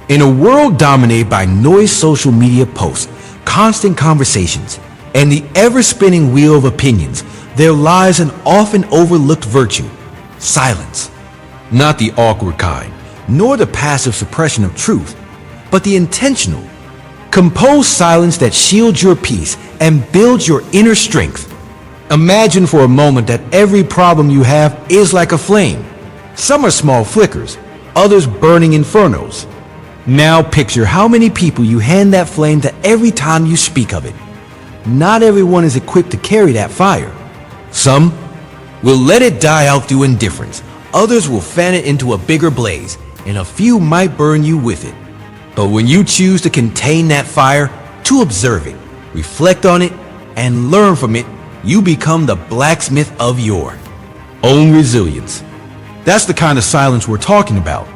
In a world dominated by noise, social media posts, constant conversations, and the ever-spinning wheel of opinions, there lies an often overlooked virtue: silence. Not the awkward kind, nor the passive suppression of truth, but the intentional, composed silence that shields your peace and builds your inner strength. Imagine for a moment that every problem you have is like a flame. Some are small flickers, others burning infernos. Now picture how many people you hand that flame to every time you speak of it. Not everyone is equipped to carry that fire. Some will let it die out through indifference. Others will fan it into a bigger blaze, and a few might burn you with it. But when you choose to contain that fire, to observe it, reflect on it, and learn from it, you become the blacksmith of your own resilience. That's the kind of silence we're talking about.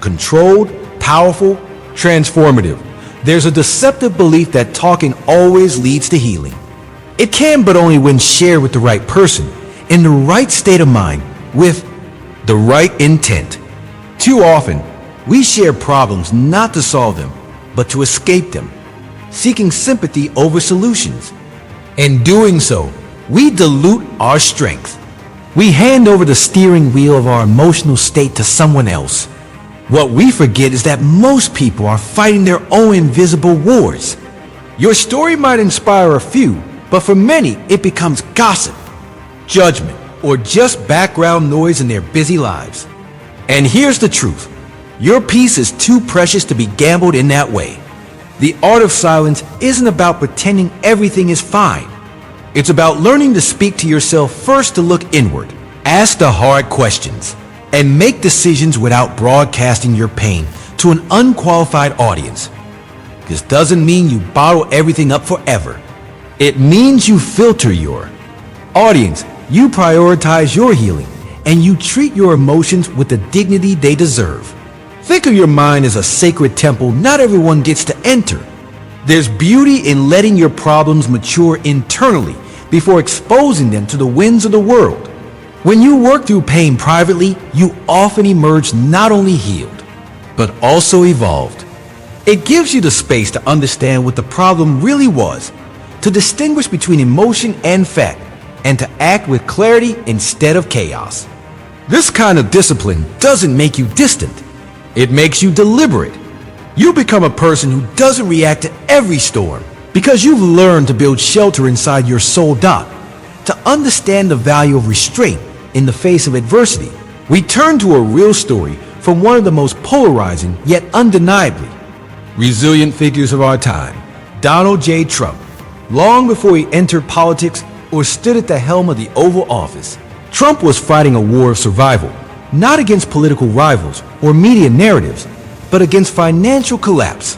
Controlled, powerful, transformative. There's a deceptive belief that talking always leads to healing. It can, but only when shared with the right person, in the right state of mind, with the right intent. Too often, we share problems not to solve them, but to escape them, seeking sympathy over solutions. In doing so, we dilute our strength. We hand over the steering wheel of our emotional state to someone else. What we forget is that most people are fighting their own invisible wars. Your story might inspire a few, but for many, it becomes gossip, judgment, or just background noise in their busy lives. And here's the truth. Your peace is too precious to be gambled in that way. The art of silence isn't about pretending everything is fine. It's about learning to speak to yourself first, to look inward, ask the hard questions, and make decisions without broadcasting your pain to an unqualified audience. This doesn't mean you bottle everything up forever. It means you filter your audience, you prioritize your healing, and you treat your emotions with the dignity they deserve. Think of your mind as a sacred temple not everyone gets to enter. There's beauty in letting your problems mature internally before exposing them to the winds of the world. When you work through pain privately, you often emerge not only healed, but also evolved. It gives you the space to understand what the problem really was, to distinguish between emotion and fact, and to act with clarity instead of chaos. This kind of discipline doesn't make you distant. It makes you deliberate. You become a person who doesn't react to every storm because you've learned to build shelter inside your soul dock, to understand the value of restraint in the face of adversity. We turn to a real story from one of the most polarizing yet undeniably resilient figures of our time, Donald J. Trump. Long before he entered politics or stood at the helm of the Oval Office, Trump was fighting a war of survival, not against political rivals or media narratives, but against financial collapse.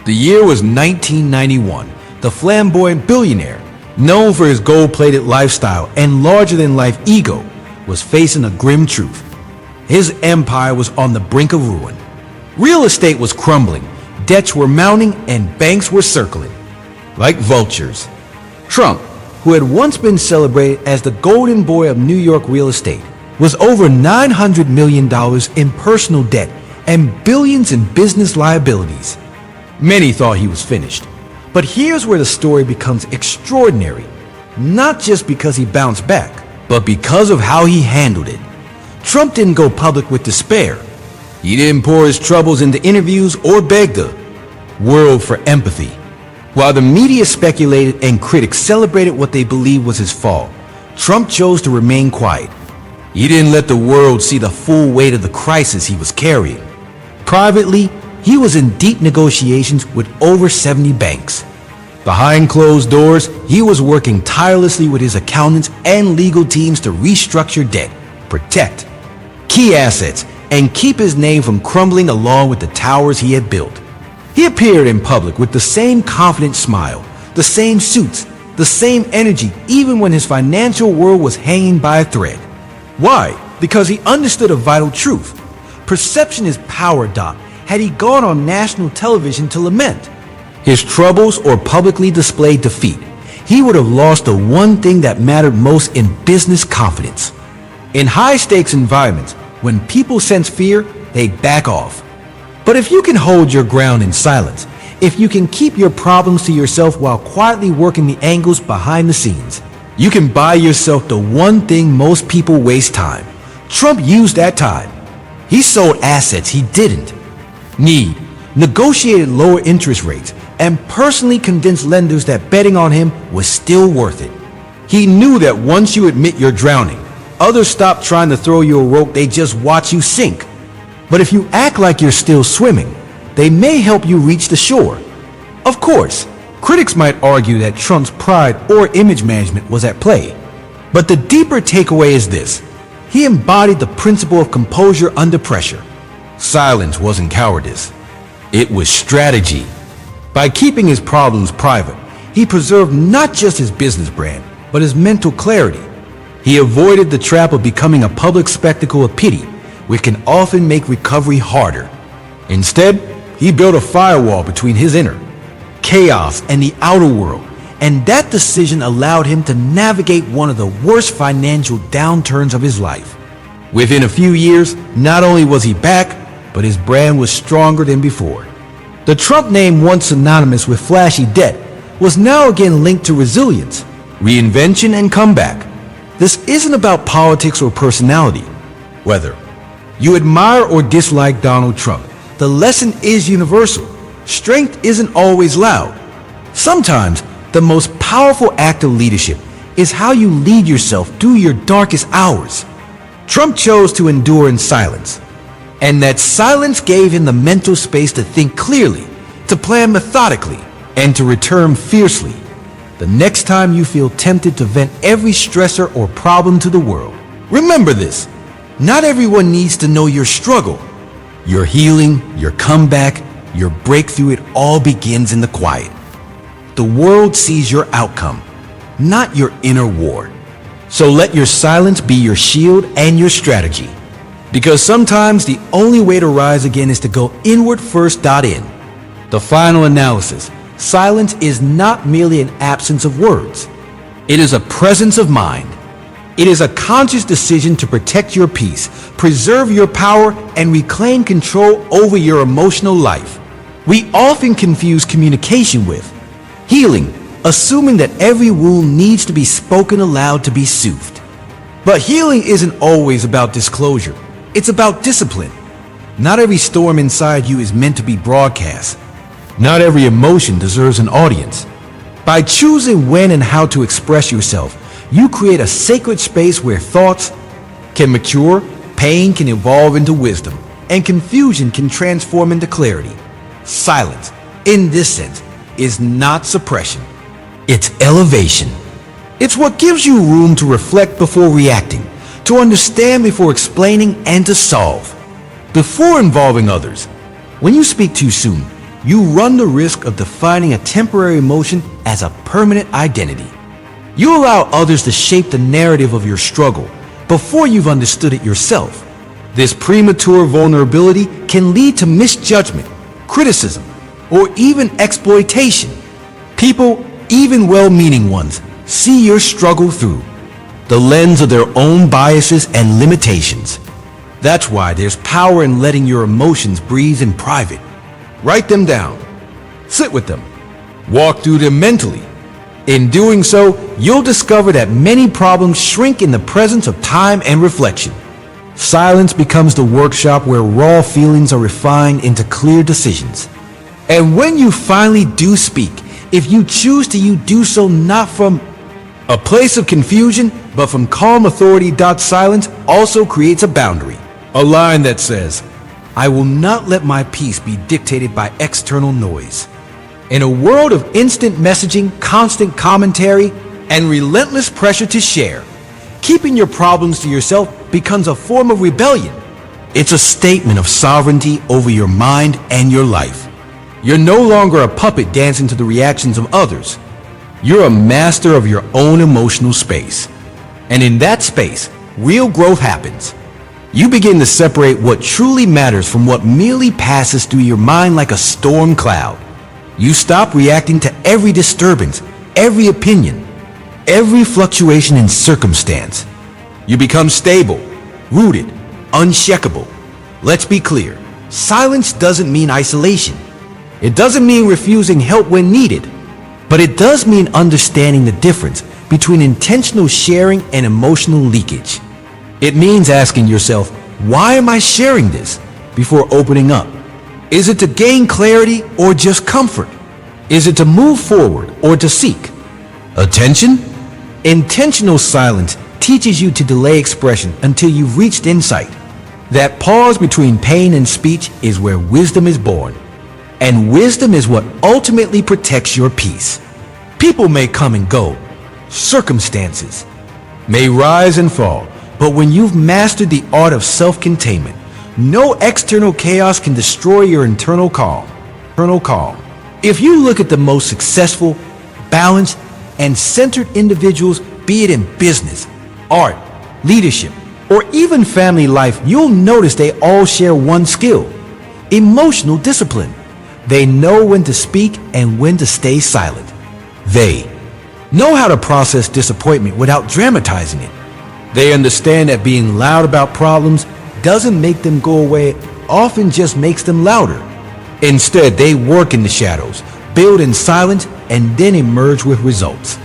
The year was 1991. The flamboyant billionaire, known for his gold-plated lifestyle and larger-than-life ego, was facing a grim truth. His empire was on the brink of ruin. Real estate was crumbling, debts were mounting, and banks were circling like vultures. Trump, who had once been celebrated as the golden boy of New York real estate, was over $900 million in personal debt and billions in business liabilities. Many thought he was finished. But here's where the story becomes extraordinary, not just because he bounced back, but because of how he handled it. Trump didn't go public with despair. He didn't pour his troubles into interviews or beg the world for empathy. While the media speculated and critics celebrated what they believed was his fall, Trump chose to remain quiet. He didn't let the world see the full weight of the crisis he was carrying. Privately, he was in deep negotiations with over 70 banks. Behind closed doors, he was working tirelessly with his accountants and legal teams to restructure debt, protect key assets, and keep his name from crumbling along with the towers he had built. He appeared in public with the same confident smile, the same suits, the same energy, even when his financial world was hanging by a thread. Why? Because he understood a vital truth. Perception is power, Doc. Had he gone on national television to lament his troubles or publicly displayed defeat, he would have lost the one thing that mattered most in business: confidence. In high-stakes environments, when people sense fear, they back off. But if you can hold your ground in silence, if you can keep your problems to yourself while quietly working the angles behind the scenes, you can buy yourself the one thing most people waste time. Trump used that time. He sold assets he didn't need, negotiated lower interest rates, and personally convinced lenders that betting on him was still worth it. He knew that once you admit you're drowning, others stop trying to throw you a rope, they just watch you sink. But if you act like you're still swimming, they may help you reach the shore. Of course, critics might argue that Trump's pride or image management was at play. But the deeper takeaway is this: he embodied the principle of composure under pressure. Silence wasn't cowardice. It was strategy. By keeping his problems private, he preserved not just his business brand, but his mental clarity. He avoided the trap of becoming a public spectacle of pity, which can often make recovery harder. Instead, he built a firewall between his inner chaos and the outer world, and that decision allowed him to navigate one of the worst financial downturns of his life. Within a few years, not only was he back, but his brand was stronger than before. The Trump name, once synonymous with flashy debt, was now again linked to resilience, reinvention, and comeback. This isn't about politics or personality. Whether you admire or dislike Donald Trump, the lesson is universal. Strength isn't always loud. Sometimes, the most powerful act of leadership is how you lead yourself through your darkest hours. Trump chose to endure in silence, and that silence gave him the mental space to think clearly, to plan methodically, and to return fiercely. The next time you feel tempted to vent every stressor or problem to the world, remember this: not everyone needs to know your struggle. Your healing, your comeback, your breakthrough, it all begins in the quiet. The world sees your outcome, not your inner war. So let your silence be your shield and your strategy. Because sometimes the only way to rise again is to go inward first. In the final analysis, silence is not merely an absence of words. It is a presence of mind. It is a conscious decision to protect your peace, preserve your power, and reclaim control over your emotional life. We often confuse communication with healing, assuming that every wound needs to be spoken aloud to be soothed. But healing isn't always about disclosure. It's about discipline. Not every storm inside you is meant to be broadcast. Not every emotion deserves an audience. By choosing when and how to express yourself, you create a sacred space where thoughts can mature, pain can evolve into wisdom, and confusion can transform into clarity. Silence, in this sense, is not suppression. It's elevation. It's what gives you room to reflect before reacting, to understand before explaining, and to solve before involving others. When you speak too soon, you run the risk of defining a temporary emotion as a permanent identity. You allow others to shape the narrative of your struggle before you've understood it yourself. This premature vulnerability can lead to misjudgment, criticism, or even exploitation. People, even well-meaning ones, see your struggle through the lens of their own biases and limitations. That's why there's power in letting your emotions breathe in private. Write them down. Sit with them. Walk through them mentally. In doing so, you'll discover that many problems shrink in the presence of time and reflection. Silence becomes the workshop where raw feelings are refined into clear decisions. And when you finally do speak, if you choose to, you do so not from a place of confusion, but from calm authority. Silence also creates a boundary. A line that says, "I will not let my peace be dictated by external noise." In a world of instant messaging, constant commentary, and relentless pressure to share, keeping your problems to yourself becomes a form of rebellion. It's a statement of sovereignty over your mind and your life. You're no longer a puppet dancing to the reactions of others. You're a master of your own emotional space. And in that space, real growth happens. You begin to separate what truly matters from what merely passes through your mind like a storm cloud. You stop reacting to every disturbance, every opinion, every fluctuation in circumstance. You become stable, rooted, unshakable. Let's be clear. Silence doesn't mean isolation. It doesn't mean refusing help when needed. But it does mean understanding the difference between intentional sharing and emotional leakage. It means asking yourself, why am I sharing this, before opening up? Is it to gain clarity or just comfort? Is it to move forward or to seek attention? Intentional silence teaches you to delay expression until you've reached insight. That pause between pain and speech is where wisdom is born. And wisdom is what ultimately protects your peace. People may come and go. Circumstances may rise and fall. But when you've mastered the art of self-containment, no external chaos can destroy your internal calm. If you look at the most successful, balanced, and centered individuals, be it in business, art, leadership, or even family life, you'll notice they all share one skill: emotional discipline. They know when to speak and when to stay silent. They know how to process disappointment without dramatizing it. They understand that being loud about problems doesn't make them go away, it often just makes them louder. Instead, they work in the shadows, build in silence, and then emerge with results.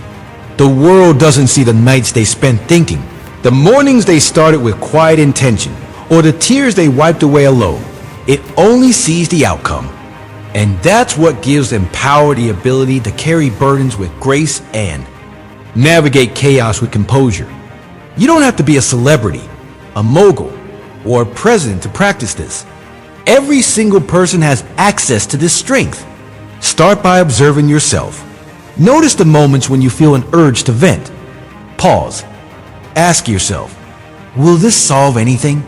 The world doesn't see the nights they spent thinking, the mornings they started with quiet intention, or the tears they wiped away alone. It only sees the outcome. And that's what gives them power, the ability to carry burdens with grace and navigate chaos with composure. You don't have to be a celebrity, a mogul, or a president to practice this. Every single person has access to this strength. Start by observing yourself. Notice the moments when you feel an urge to vent. Pause. Ask yourself, will this solve anything?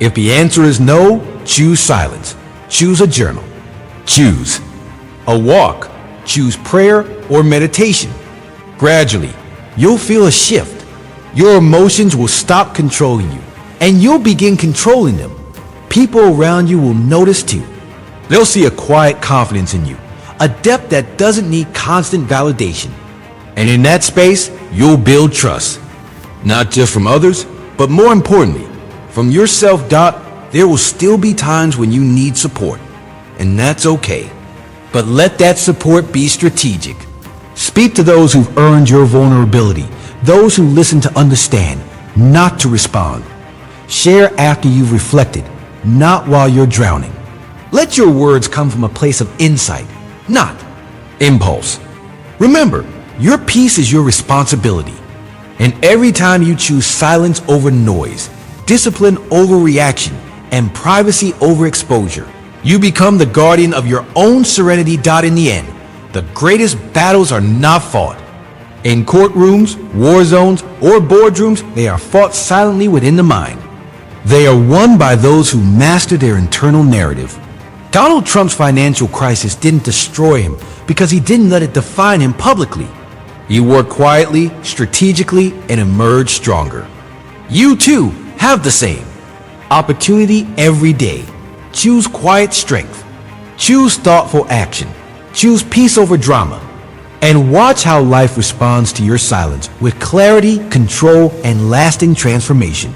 If the answer is no, choose silence. Choose a journal. Choose a walk. Choose prayer or meditation. Gradually, you'll feel a shift. Your emotions will stop controlling you, and you'll begin controlling them. People around you will notice too. They'll see a quiet confidence in you, a depth that doesn't need constant validation. And in that space, you'll build trust. Not just from others, but more importantly, from yourself. There will still be times when you need support, and that's okay. But let that support be strategic. Speak to those who've earned your vulnerability, those who listen to understand, not to respond. Share after you've reflected, not while you're drowning. Let your words come from a place of insight, not impulse. Remember, your peace is your responsibility. And every time you choose silence over noise, discipline over reaction, and privacy over exposure, you become the guardian of your own serenity. In the end, the greatest battles are not fought in courtrooms, war zones, or boardrooms. They are fought silently within the mind. They are won by those who master their internal narrative. Donald Trump's financial crisis didn't destroy him because he didn't let it define him publicly. He worked quietly, strategically, and emerged stronger. You too have the same opportunity every day. Choose quiet strength. Choose thoughtful action. Choose peace over drama. And watch how life responds to your silence with clarity, control, and lasting transformation.